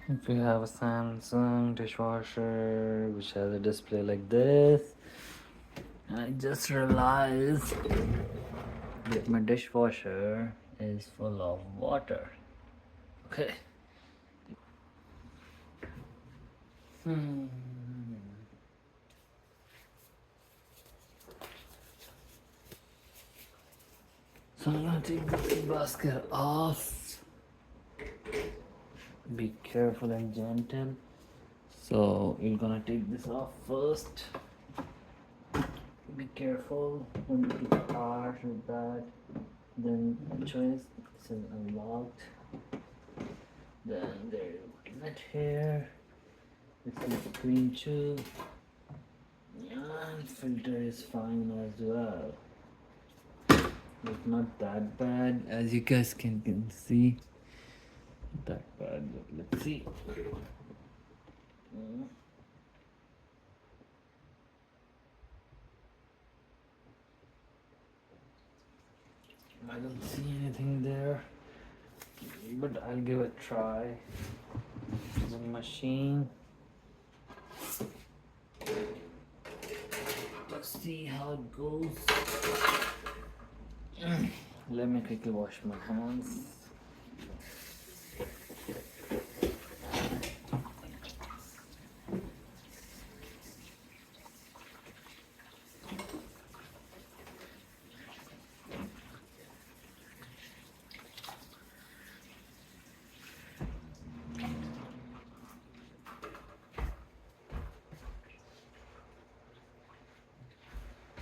If you have a Samsung dishwasher which has a display like this, I just realized that my dishwasher is full of water. Okay. Hmm. So I'm gonna take this basket off. Be careful and gentle. So you're gonna take this off first. Be careful, don't be harsh with that. Then choice, this is unlocked. Then there's net here. This is clean too. And filter is fine as well. It's not that bad as you guys can see. Not that bad, but let's see. I don't see anything there, but I'll give it a try. The machine. Let's see how it goes. Let me quickly wash my hands.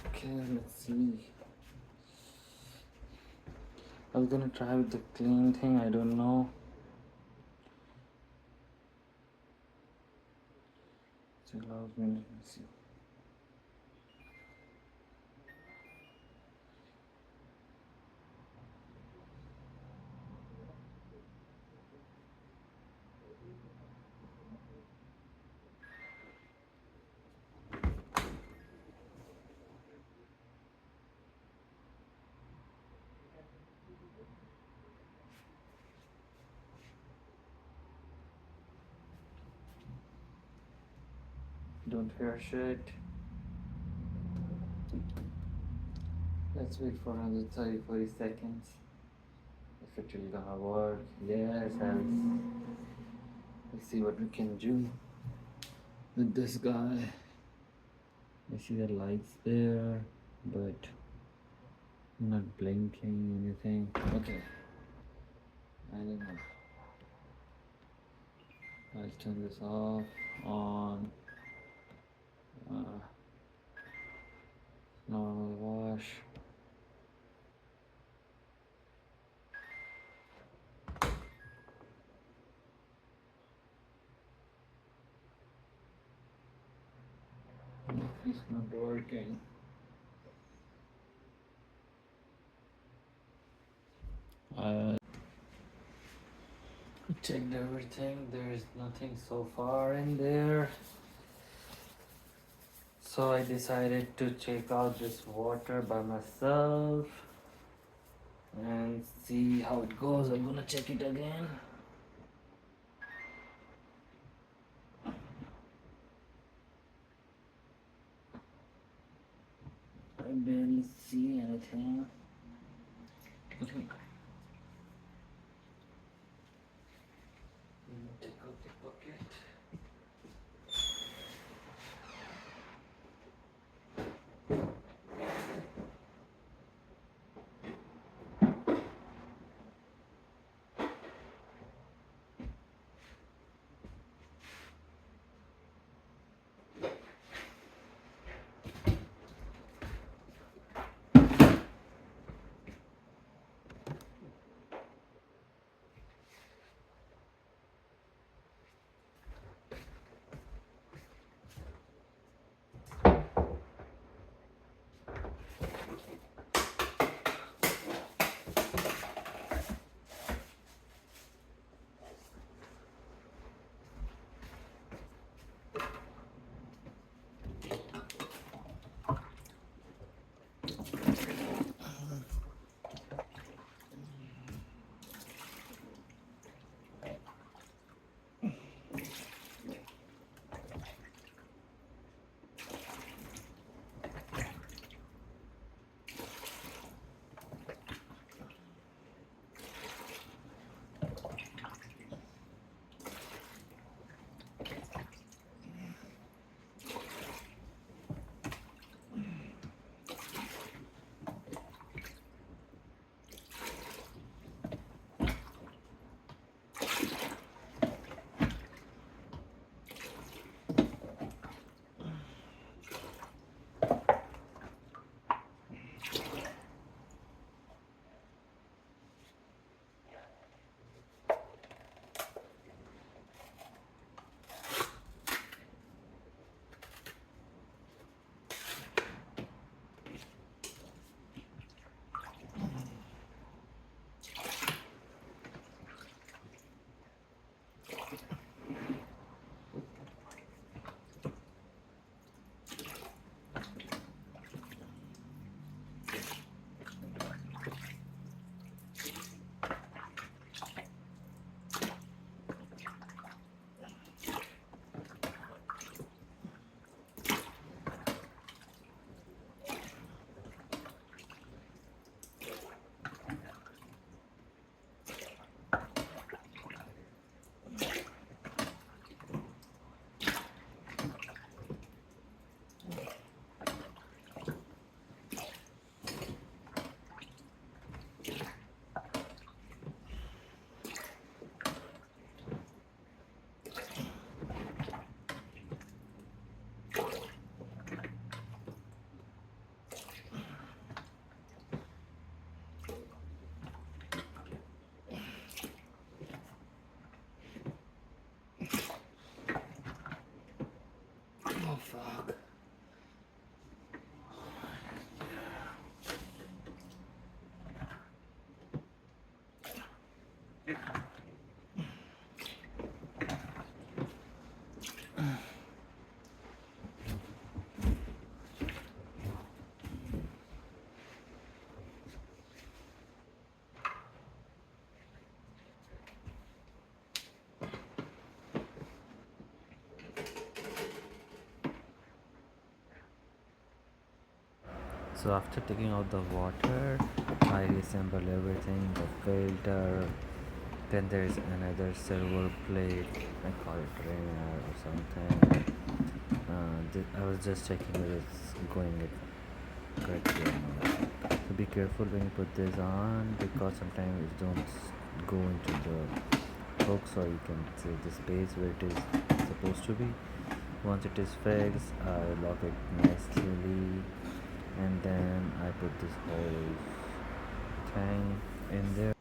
Okay, let's see. I was gonna try with the clean thing, I don't know. It allows me, let me see. Don't hear shit. Let's wait for another 30-40 seconds. If it will gonna work. Yes, let's see what we can do with this guy. I see the lights there, but not blinking anything. Okay. I don't know. I'll turn this off, on, normal wash. It's not working. I checked everything, there is nothing so far in there. So I decided to check out this water by myself and see how it goes. I'm gonna check it again. I barely see anything. Okay. Take out the bucket. So after taking out the water, I reassemble everything, the filter. Then there is another silver plate. I call it drainer or something. I was just checking whether it's going it correctly or not. So be careful when you put this on because sometimes it don't go into the hook, so you can see the space where it is supposed to be. Once it is fixed, I lock it nicely, and then I put this whole thing in there.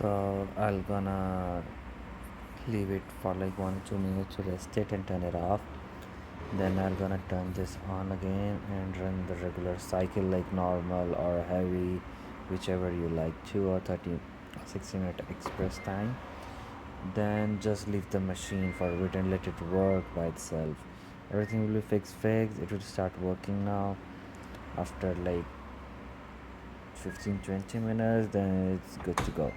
So I'll gonna leave it for like 1 2 minutes to rest it and turn it off. Then I'm gonna turn this on again and run the regular cycle like normal or heavy, whichever you like, 2 or 30 60-minute express time. Then just leave the machine for a bit and let it work by itself. Everything will be fixed. It will start working now after like 15 20 minutes. Then it's good to go.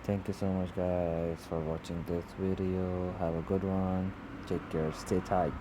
Thank you so much guys for watching this video. Have a good one. Take care. Stay tight.